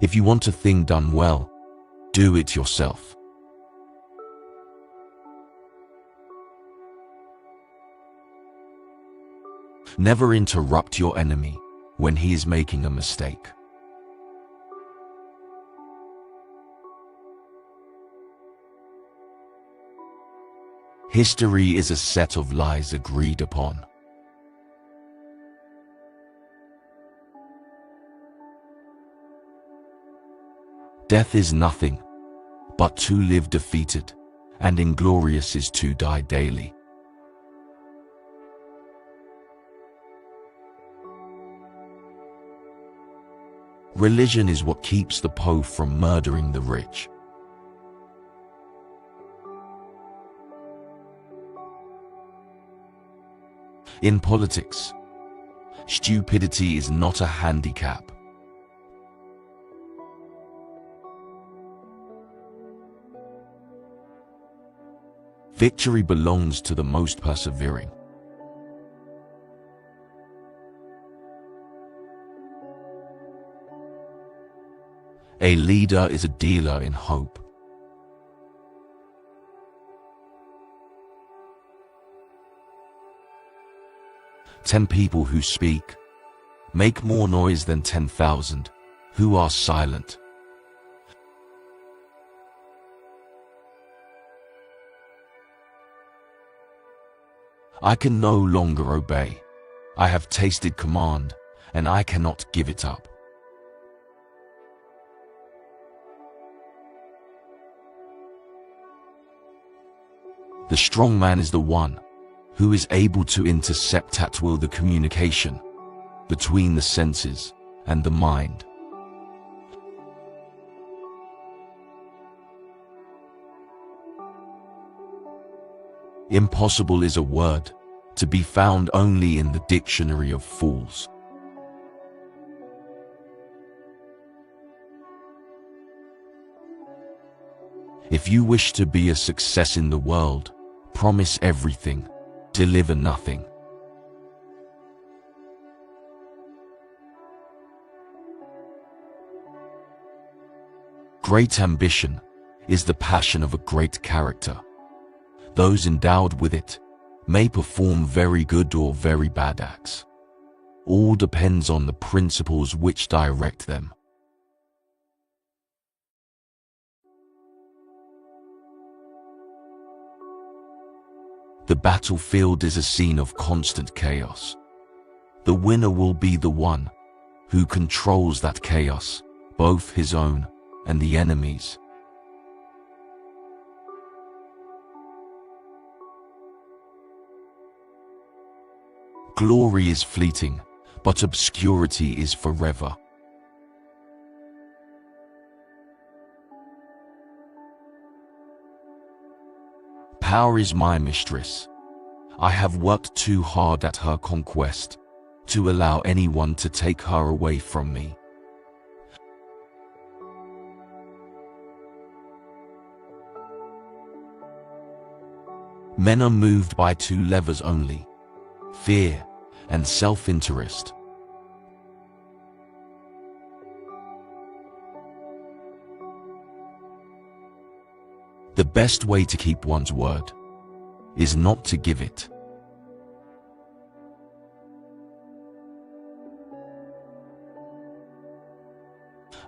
If you want a thing done well, do it yourself. Never interrupt your enemy when he is making a mistake. History is a set of lies agreed upon. Death is nothing but to live defeated, and inglorious is to die daily. Religion is what keeps the poor from murdering the rich. In politics, stupidity is not a handicap. Victory belongs to the most persevering. A leader is a dealer in hope. Ten people who speak make more noise than 10,000 who are silent. I can no longer obey. I have tasted command, and I cannot give it up. The strong man is the one who is able to intercept at will the communication between the senses and the mind. Impossible is a word to be found only in the dictionary of fools. If you wish to be a success in the world, promise everything, deliver nothing. Great ambition is the passion of a great character. Those endowed with it may perform very good or very bad acts. All depends on the principles which direct them. The battlefield is a scene of constant chaos. The winner will be the one who controls that chaos, both his own and the enemy's. Glory is fleeting, but obscurity is forever. Power is my mistress. I have worked too hard at her conquest to allow anyone to take her away from me. Men are moved by two levers only: fear and self-interest. The best way to keep one's word is not to give it.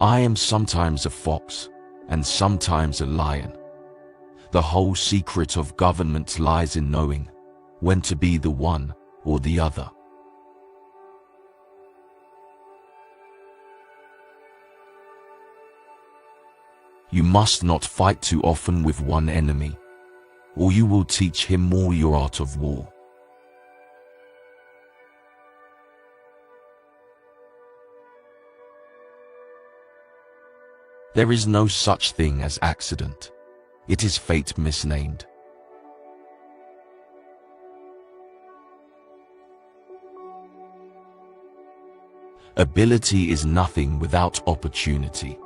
I am sometimes a fox and sometimes a lion. The whole secret of government lies in knowing when to be the one or the other. You must not fight too often with one enemy, or you will teach him more your art of war. There is no such thing as accident. It is fate misnamed. Ability is nothing without opportunity.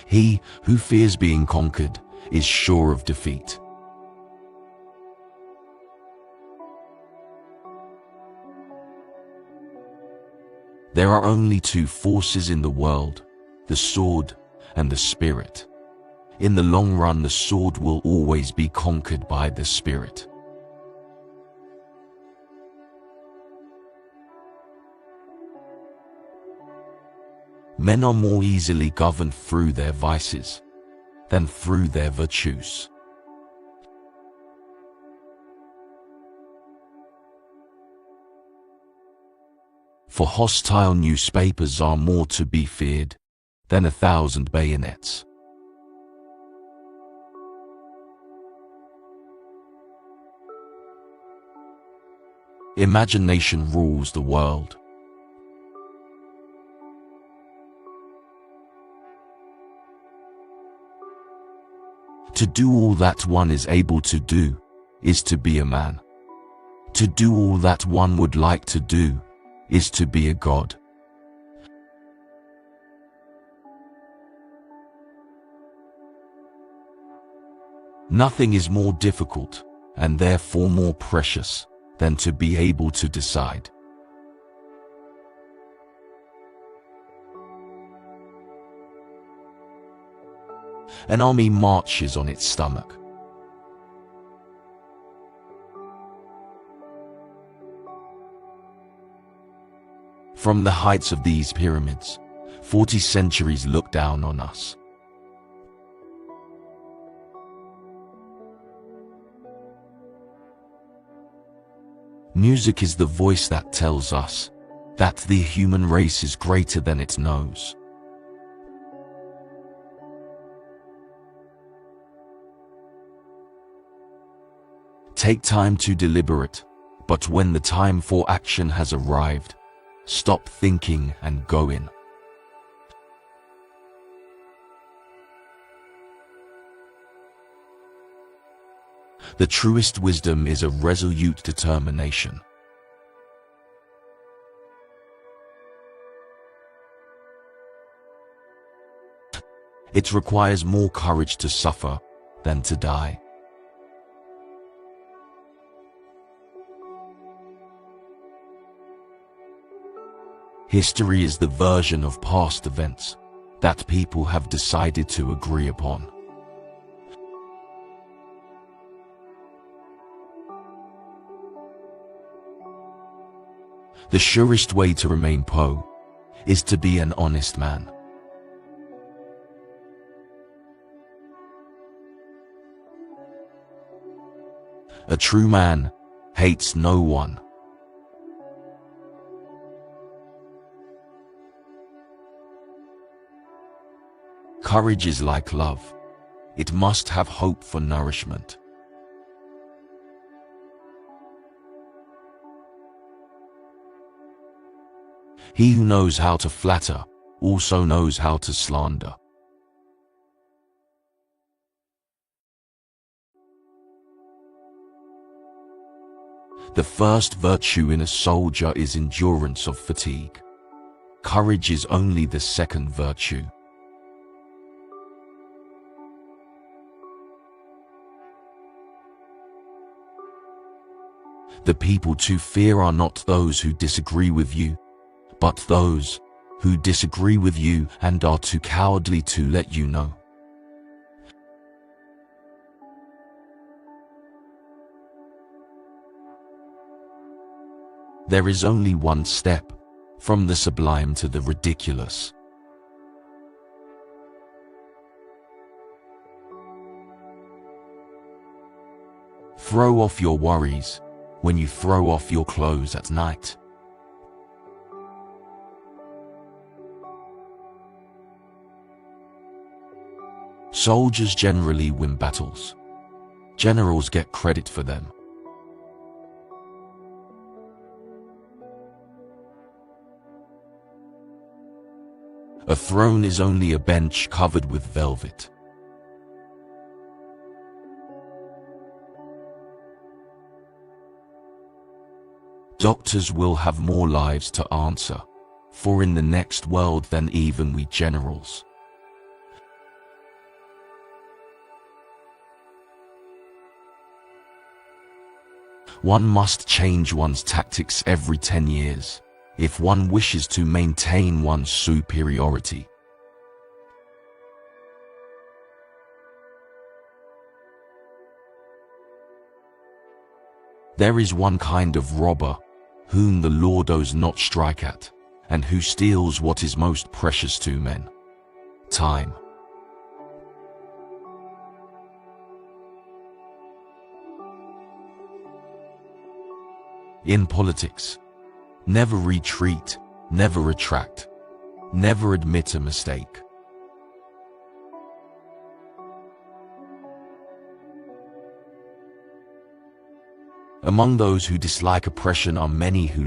He who fears being conquered is sure of defeat. There are only two forces in the world, the sword and the spirit. In the long run, the sword will always be conquered by the spirit. Men are more easily governed through their vices than through their virtues. For hostile newspapers are more to be feared than 1,000 bayonets. Imagination rules the world. To do all that one is able to do is to be a man. To do all that one would like to do is to be a god. Nothing is more difficult, and therefore more precious, than to be able to decide. An army marches on its stomach. From the heights of these pyramids, 40 centuries look down on us. Music is the voice that tells us that the human race is greater than it knows. Take time to deliberate, but when the time for action has arrived, stop thinking and go in. The truest wisdom is a resolute determination. It requires more courage to suffer than to die. History is the version of past events that people have decided to agree upon. The surest way to remain Poe is to be an honest man. A true man hates no one. Courage is like love. It must have hope for nourishment. He who knows how to flatter also knows how to slander. The first virtue in a soldier is endurance of fatigue. Courage is only the second virtue. The people to fear are not those who disagree with you, but those who disagree with you and are too cowardly to let you know. There is only one step from the sublime to the ridiculous. Throw off your worries when you throw off your clothes at night. Soldiers generally win battles. Generals get credit for them. A throne is only a bench covered with velvet. Doctors will have more lives to answer for in the next world than even we generals. One must change one's tactics every 10 years if one wishes to maintain one's superiority. There is one kind of robber whom the law does not strike at, and who steals what is most precious to men: time. In politics, never retreat, never retract, never admit a mistake. Among those who dislike oppression are many who